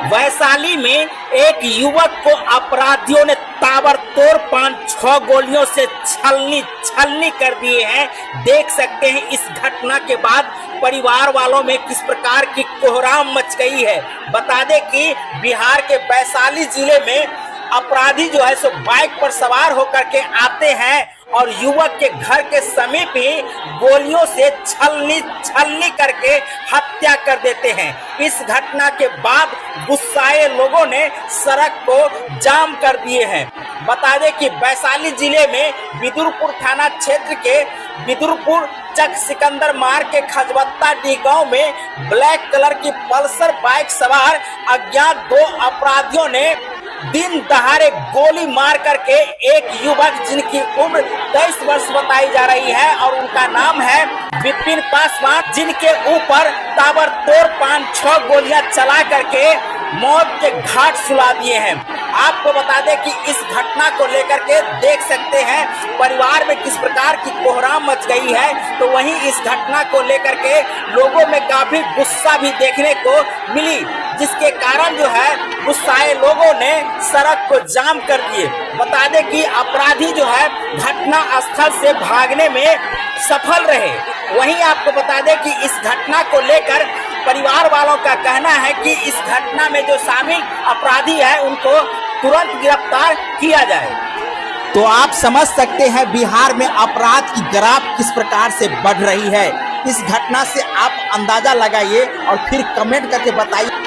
वैशाली में एक युवक को अपराधियों ने ताबड़तोड़ 5-6 गोलियों से छलनी कर दिए हैं। देख सकते हैं इस घटना के बाद परिवार वालों में किस प्रकार की कोहराम मच गई है। बता दें कि बिहार के वैशाली जिले में अपराधी जो है सो बाइक पर सवार होकर के आते हैं और युवक के घर के समीप ही गोलियों से छलनी करके हत्या कर देते हैं। इस घटना के बाद गुस्साए लोगों ने सड़क को जाम कर दिए हैं। बता दें कि वैशाली जिले में बिदुरपुर थाना क्षेत्र के बिदुरपुर चक सिकंदर मार्ग के खजबत्ता डी गांव में ब्लैक कलर की पल्सर बाइक सवार अज्ञात 2 अपराधियों ने दिन दहाड़े गोली मार करके एक युवक जिनकी उम्र 23 वर्ष बताई जा रही है और उनका नाम है विपिन पासवान, जिनके ऊपर ताबड़तोड़ 5-6 गोलियां चला करके मौत के घाट सुला दिए हैं। आपको बता दें कि इस घटना को लेकर के देख सकते हैं परिवार में किस प्रकार की कोहराम मच गई है। तो वहीं इस घटना को लेकर के लोगों में काफी गुस्सा भी देखने को मिली, जिसके कारण जो है गुस्साए लोगों ने सड़क को जाम कर दिए। बता दें कि अपराधी जो है घटना स्थल से भागने में सफल रहे। वहीं आपको बता दें कि इस घटना को लेकर परिवार वालों का कहना है कि इस घटना में जो शामिल अपराधी है उनको तुरंत गिरफ्तार किया जाए। तो आप समझ सकते हैं बिहार में अपराध की ग्राफ किस प्रकार से बढ़ रही है। इस घटना से आप अंदाजा लगाइए और फिर कमेंट करके बताइए।